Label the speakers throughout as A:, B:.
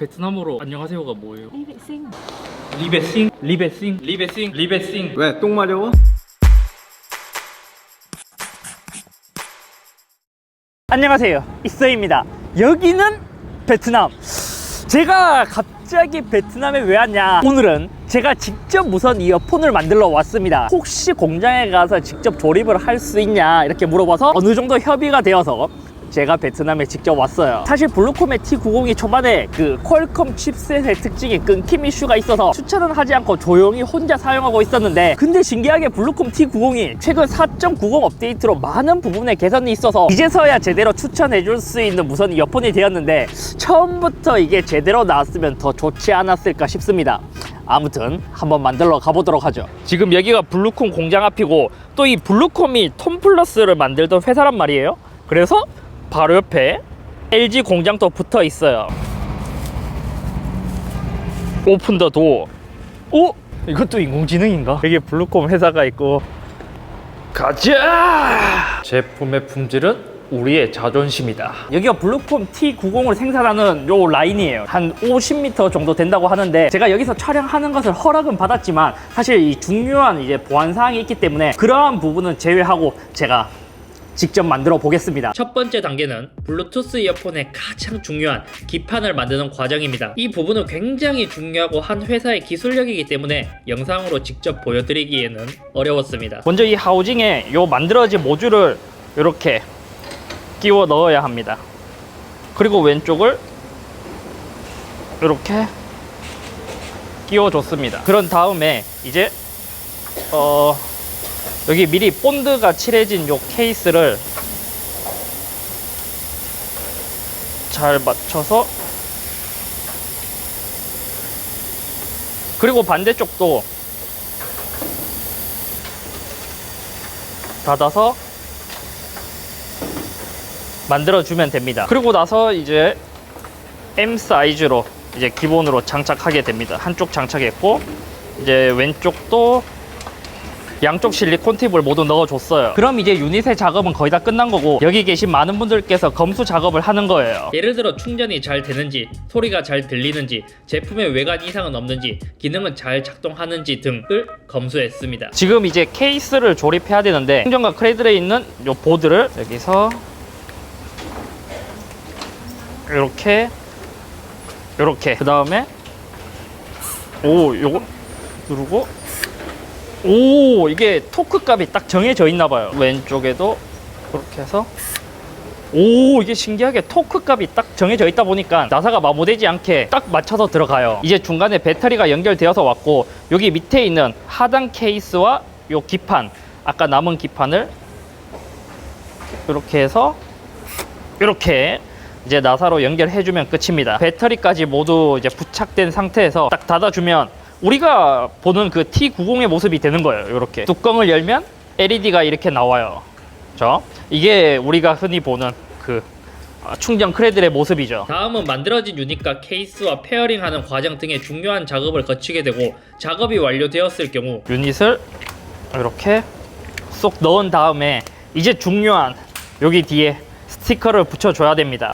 A: 베트남어로 안녕하세요가 뭐예요?
B: 리베싱.
A: 리베싱? 리베싱? 리베싱? 리베싱?
C: 왜? 똥 마려워?
B: 안녕하세요, 이스입니다. 여기는 베트남. 제가 갑자기 베트남에 왜 왔냐? 오늘은 제가 직접 무선 이어폰을 만들러 왔습니다. 혹시 공장에 가서 직접 조립을 할 수 있냐 이렇게 물어봐서 어느 정도 협의가 되어서 제가 베트남에 직접 왔어요. 사실 블루콤의 T90이 초반에 그 퀄컴 칩셋의 특징이 끊김 이슈가 있어서 추천은 하지 않고 조용히 혼자 사용하고 있었는데, 근데 신기하게 블루콤 T90이 최근 4.90 업데이트로 많은 부분에 개선이 있어서 이제서야 제대로 추천해 줄 수 있는 무선 이어폰이 되었는데, 처음부터 이게 제대로 나왔으면 더 좋지 않았을까 싶습니다. 아무튼 한번 만들러 가보도록 하죠. 지금 여기가 블루콤 공장 앞이고, 또 이 블루콤이 톰플러스를 만들던 회사란 말이에요. 그래서 바로 옆에 LG 공장도 붙어 있어요. 오픈 더 도어. 오? 이것도 인공지능인가? 여기 블루콤 회사가 있고. 가자! 제품의 품질은 우리의 자존심이다. 여기가 블루콤 T90을 생산하는 요 라인이에요. 한 50m 정도 된다고 하는데, 제가 여기서 촬영하는 것을 허락은 받았지만 사실 이 중요한 이제 보안 사항이 있기 때문에 그러한 부분은 제외하고 제가 직접 만들어 보겠습니다. 첫 번째 단계는 블루투스 이어폰의 가장 중요한 기판을 만드는 과정입니다. 이 부분은 굉장히 중요하고 한 회사의 기술력이기 때문에 영상으로 직접 보여드리기에는 어려웠습니다. 먼저 이 하우징에 요 만들어진 모듈을 이렇게 끼워 넣어야 합니다. 그리고 왼쪽을 이렇게 끼워 줬습니다. 그런 다음에 이제 여기 미리 본드가 칠해진 요 케이스를 잘 맞춰서, 그리고 반대쪽도 닫아서 만들어주면 됩니다. 그리고 나서 이제 M 사이즈로 이제 기본으로 장착하게 됩니다. 한쪽 장착했고, 이제 왼쪽도 양쪽 실리콘 팁을 모두 넣어줬어요. 그럼 이제 유닛의 작업은 거의 다 끝난 거고, 여기 계신 많은 분들께서 검수 작업을 하는 거예요. 예를 들어 충전이 잘 되는지, 소리가 잘 들리는지, 제품에 외관 이상은 없는지, 기능은 잘 작동하는지 등을 검수했습니다. 지금 이제 케이스를 조립해야 되는데, 충전과 크레들에 있는 요 보드를 여기서 이렇게 그 다음에 요거 누르고, 이게 토크 값이 딱 정해져 있나 봐요. 왼쪽에도 그렇게 해서, 이게 신기하게 토크 값이 딱 정해져 있다 보니까 나사가 마모되지 않게 딱 맞춰서 들어가요. 이제 중간에 배터리가 연결되어서 왔고, 여기 밑에 있는 하단 케이스와 요 기판, 아까 남은 기판을 이렇게 해서 이렇게 이제 나사로 연결해주면 끝입니다. 배터리까지 모두 이제 부착된 상태에서 딱 닫아주면 우리가 보는 그 T90의 모습이 되는 거예요. 이렇게 뚜껑을 열면 LED가 이렇게 나와요. 그렇죠? 이게 우리가 흔히 보는 그 충전 크레들의 모습이죠. 다음은 만들어진 유닛과 케이스와 페어링하는 과정 등의 중요한 작업을 거치게 되고, 작업이 완료되었을 경우 유닛을 이렇게 쏙 넣은 다음에 이제 중요한 여기 뒤에 스티커를 붙여줘야 됩니다.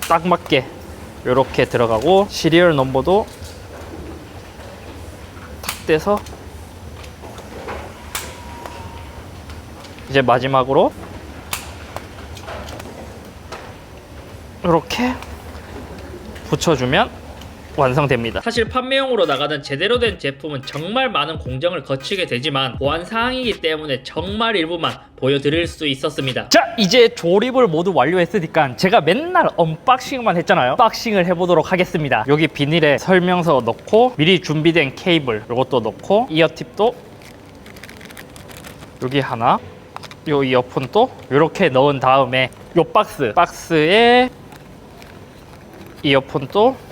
B: 딱 맞게 이렇게 들어가고, 시리얼 넘버도 탁 떼서 이제 마지막으로 이렇게 붙여주면 완성됩니다. 사실 판매용으로 나가는 제대로 된 제품은 정말 많은 공정을 거치게 되지만 보안 사항이기 때문에 정말 일부만 보여드릴 수 있었습니다. 자, 이제 조립을 모두 완료했으니까 제가 맨날 언박싱만 했잖아요. 언박싱을 해보도록 하겠습니다. 여기 비닐에 설명서 넣고, 미리 준비된 케이블 이것도 넣고, 이어팁도 여기 하나, 요 이어폰도 이렇게 넣은 다음에 요 박스에 이어폰도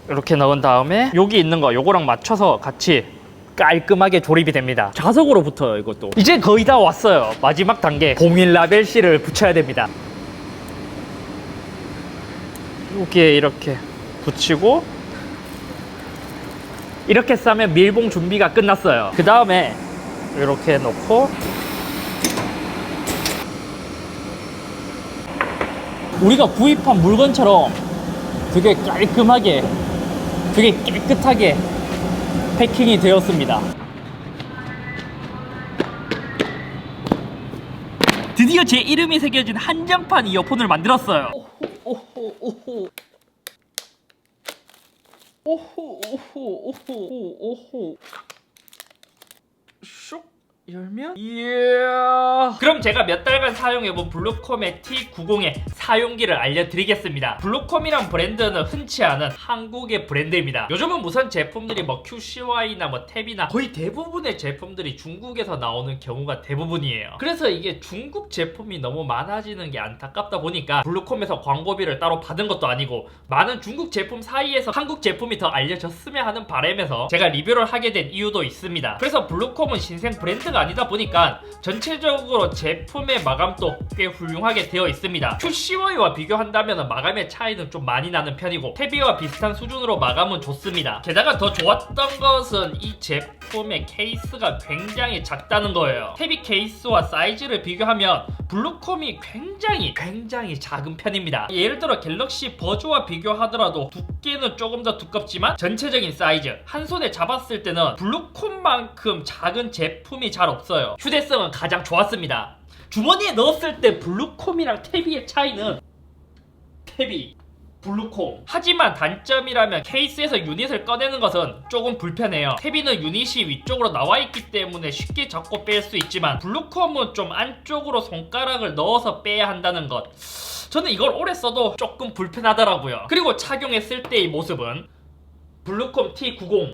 B: 이렇게 넣은 다음에 여기 있는 거 요거랑 맞춰서 같이 깔끔하게 조립이 됩니다. 자석으로 붙어요. 이것도 이제 거의 다 왔어요. 마지막 단계, 봉인 라벨 실을 붙여야 됩니다. 여기에 이렇게 붙이고, 이렇게 싸면 밀봉 준비가 끝났어요. 그 다음에 이렇게 놓고 우리가 구입한 물건처럼 되게 깔끔하게, 되게 깨끗하게 패킹이 되었습니다. 드디어 제 이름이 새겨진 한정판 이어폰을 만들었어요. 오호. 슉 열면 이야. 그럼 제가 몇 달간 사용해본 블루콤의 T90의 사용기를 알려드리겠습니다. 블루콤이란 브랜드는 흔치 않은 한국의 브랜드입니다. 요즘은 무선 제품들이 뭐 QCY나 뭐 탭이나 거의 대부분의 제품들이 중국에서 나오는 경우가 대부분이에요. 그래서 이게 중국 제품이 너무 많아지는 게 안타깝다 보니까 블루콤에서 광고비를 따로 받은 것도 아니고 많은 중국 제품 사이에서 한국 제품이 더 알려졌으면 하는 바람에서 제가 리뷰를 하게 된 이유도 있습니다. 그래서 블루콤은 신생 브랜드가 아니다 보니까 전체적으로 제품의 마감도 꽤 훌륭하게 되어 있습니다. QCY와 비교한다면 마감의 차이는 좀 많이 나는 편이고 탭이와 비슷한 수준으로 마감은 좋습니다. 게다가 더 좋았던 것은 이 제품의 케이스가 굉장히 작다는 거예요. 탭이 케이스와 사이즈를 비교하면 블루콤이 굉장히 작은 편입니다. 예를 들어 갤럭시 버즈와 비교하더라도 두께는 조금 더 두껍지만 전체적인 사이즈, 한 손에 잡았을 때는 블루콤만큼 작은 제품이 잘 없어요. 휴대성은 가장 좋았습니다. 주머니에 넣었을 때 블루콤이랑 탭이의 차이는 탭이 블루콤. 하지만 단점이라면 케이스에서 유닛을 꺼내는 것은 조금 불편해요. 탭이는 유닛이 위쪽으로 나와 있기 때문에 쉽게 잡고 뺄 수 있지만 블루콤은 좀 안쪽으로 손가락을 넣어서 빼야 한다는 것. 저는 이걸 오래 써도 조금 불편하더라고요. 그리고 착용했을 때의 모습은 블루콤 T90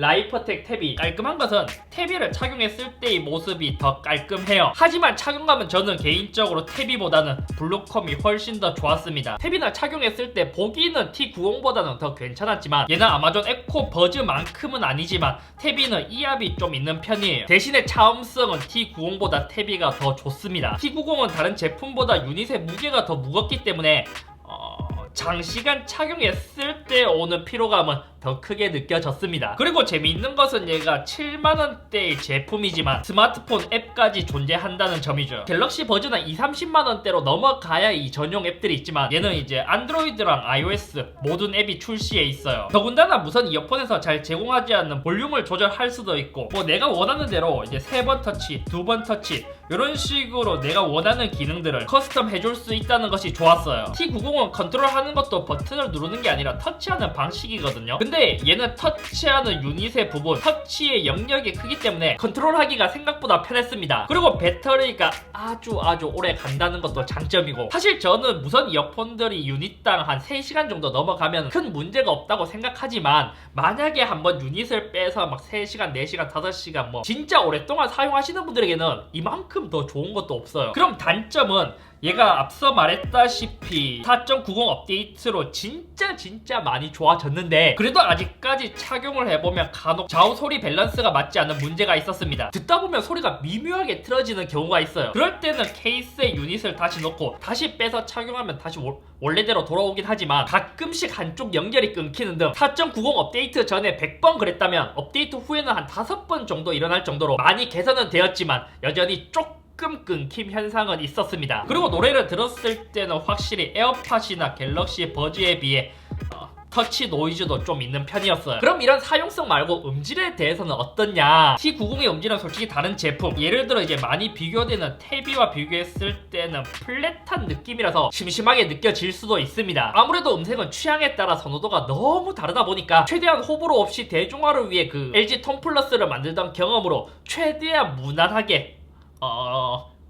B: 라이퍼텍 탭이 깔끔한 것은 탭이를 착용했을 때의 모습이 더 깔끔해요. 하지만 착용감은 저는 개인적으로 탭이보다는 블루콤이 훨씬 더 좋았습니다. 탭이나 착용했을 때 보기는 T90보다는 더 괜찮았지만 얘는 아마존 에코 버즈만큼은 아니지만 탭이는 이압이 좀 있는 편이에요. 대신에 차음성은 T90보다 탭이가 더 좋습니다. T90은 다른 제품보다 유닛의 무게가 더 무겁기 때문에 장시간 착용했을 때 오는 피로감은 더 크게 느껴졌습니다. 그리고 재미있는 것은 얘가 7만원대의 제품이지만 스마트폰 앱까지 존재한다는 점이죠. 갤럭시 버즈는 20-30만원대로 넘어가야 이 전용 앱들이 있지만 얘는 이제 안드로이드랑 iOS 모든 앱이 출시해 있어요. 더군다나 무선 이어폰에서 잘 제공하지 않는 볼륨을 조절할 수도 있고 뭐 내가 원하는 대로 이제 3번 터치, 2번 터치 이런 식으로 내가 원하는 기능들을 커스텀 해줄 수 있다는 것이 좋았어요. T90은 컨트롤하는 것도 버튼을 누르는 게 아니라 터치하는 방식이거든요. 근데 얘는 터치하는 유닛의 부분, 터치의 영역이 크기 때문에 컨트롤하기가 생각보다 편했습니다. 그리고 배터리가 아주 오래 간다는 것도 장점이고, 사실 저는 무선 이어폰들이 유닛당 한 3시간 정도 넘어가면 큰 문제가 없다고 생각하지만 만약에 한번 유닛을 빼서 막 3시간, 4시간, 5시간 뭐 진짜 오랫동안 사용하시는 분들에게는 이만큼 더 좋은 것도 없어요. 그럼 단점은 얘가 앞서 말했다시피 4.90 업데이트로 진짜 많이 좋아졌는데 그래도 아직까지 착용을 해보면 간혹 좌우 소리 밸런스가 맞지 않는 문제가 있었습니다. 듣다 보면 소리가 미묘하게 틀어지는 경우가 있어요. 그럴 때는 케이스에 유닛을 다시 넣고 다시 빼서 착용하면 다시 원래대로 돌아오긴 하지만 가끔씩 한쪽 연결이 끊기는 등 4.90 업데이트 전에 100번 그랬다면 업데이트 후에는 한 5번 정도 일어날 정도로 많이 개선은 되었지만 여전히 조금 끊김 현상은 있었습니다. 그리고 노래를 들었을 때는 확실히 에어팟이나 갤럭시 버즈에 비해 터치 노이즈도 좀 있는 편이었어요. 그럼 이런 사용성 말고 음질에 대해서는 어떻냐? T90의 음질은 솔직히 다른 제품, 예를 들어 이제 많이 비교되는 탭이와 비교했을 때는 플랫한 느낌이라서 심심하게 느껴질 수도 있습니다. 아무래도 음색은 취향에 따라 선호도가 너무 다르다 보니까 최대한 호불호 없이 대중화를 위해 그 LG 톤 플러스를 만들던 경험으로 최대한 무난하게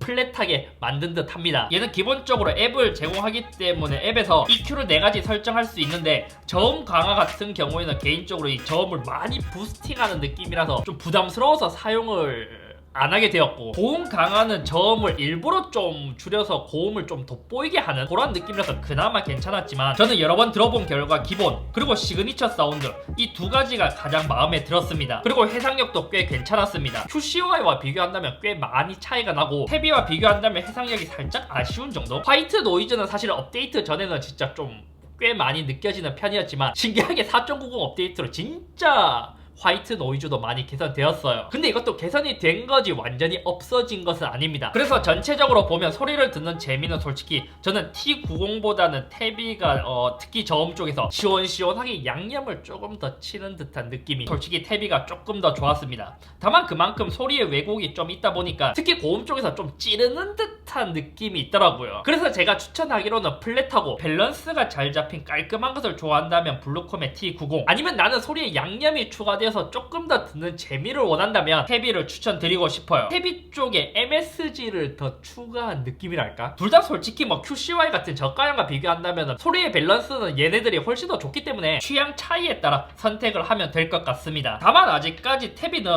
B: 플랫하게 만든 듯 합니다. 얘는 기본적으로 앱을 제공하기 때문에 앱에서 EQ를 4가지 설정할 수 있는데 저음 강화 같은 경우에는 개인적으로 이 저음을 많이 부스팅하는 느낌이라서 좀 부담스러워서 사용을 안 하게 되었고, 고음 강화는 저음을 일부러 좀 줄여서 고음을 좀 돋보이게 하는 그런 느낌이라서 그나마 괜찮았지만 저는 여러 번 들어본 결과 기본 그리고 시그니처 사운드 이 2가지가 가장 마음에 들었습니다. 그리고 해상력도 꽤 괜찮았습니다. QCY와 비교한다면 꽤 많이 차이가 나고 탭이와 비교한다면 해상력이 살짝 아쉬운 정도? 화이트 노이즈는 사실 업데이트 전에는 진짜 좀 꽤 많이 느껴지는 편이었지만 신기하게 4.90 업데이트로 진짜 화이트 노이즈도 많이 개선되었어요. 근데 이것도 개선이 된 거지 완전히 없어진 것은 아닙니다. 그래서 전체적으로 보면 소리를 듣는 재미는 솔직히 저는 T90보다는 태비가 특히 저음 쪽에서 시원시원하게 양념을 조금 더 치는 듯한 느낌이 솔직히 태비가 조금 더 좋았습니다. 다만 그만큼 소리의 왜곡이 좀 있다 보니까 특히 고음 쪽에서 좀 찌르는 듯한 느낌이 있더라고요. 그래서 제가 추천하기로는 플랫하고 밸런스가 잘 잡힌 깔끔한 것을 좋아한다면 블루콤의 T90, 아니면 나는 소리에 양념이 추가되어서 조금 더 듣는 재미를 원한다면 태비를 추천드리고 싶어요. 태비 쪽에 MSG를 더 추가한 느낌이랄까? 둘 다 솔직히 뭐 QCY 같은 저가형과 비교한다면 소리의 밸런스는 얘네들이 훨씬 더 좋기 때문에 취향 차이에 따라 선택을 하면 될 것 같습니다. 다만 아직까지 태비는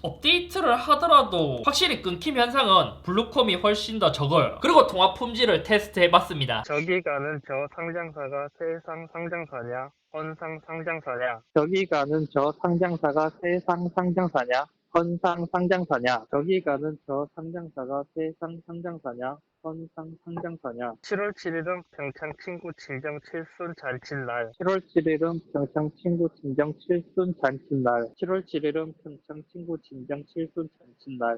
B: 업데이트를 하더라도 확실히 끊김 현상은 블루콤이 훨씬 더 적어요. 그리고 통화 품질을 테스트해봤습니다.
C: 저기 가는 저 상장사가 세상 상장사냐? 헌상 상장사냐? 저기 가는 저 상장사가 세상 상장사냐? 헌상 상장사냐? 저기 가는 저 상장사가 세상 상장사냐? 헌상 상장사냐? 7월 7일은 평창 친구 친정 칠순 잔칫 날. 7월 7일은 평창 친구 친정 칠순 잔칫 날. 7월 7일은 평창 친구 친정 칠순 잔칫 날.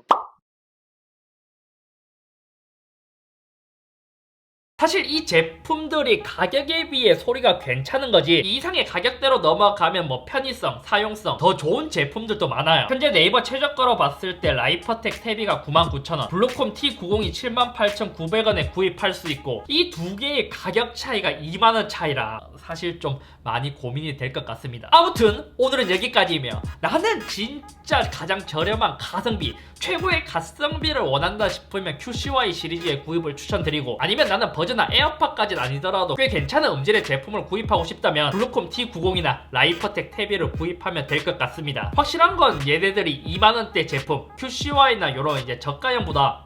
B: 사실 이 제품들이 가격에 비해 소리가 괜찮은 거지 이 이상의 가격대로 넘어가면 뭐 편의성, 사용성 더 좋은 제품들도 많아요. 현재 네이버 최저가로 봤을 때 라이퍼텍 태비가 99,000원, 블루콤 T90이 78,900원에 구입할 수 있고 이 두 개의 가격 차이가 2만원 차이라 사실 좀 많이 고민이 될 것 같습니다. 아무튼 오늘은 여기까지이며 나는 진짜 가장 저렴한 가성비, 최고의 가성비를 원한다 싶으면 QCY 시리즈의 구입을 추천드리고, 아니면 나는 버즈나 에어팟까지는 아니더라도 꽤 괜찮은 음질의 제품을 구입하고 싶다면 블루콤 T90이나 라이퍼텍 태비를 구입하면 될 것 같습니다. 확실한 건 얘네들이 2만원대 제품 QCY나 이런 이제 저가형보다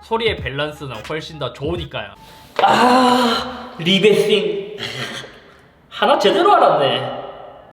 B: 소리의 밸런스는 훨씬 더 좋으니까요. 리베싱 하나 제대로 알았네.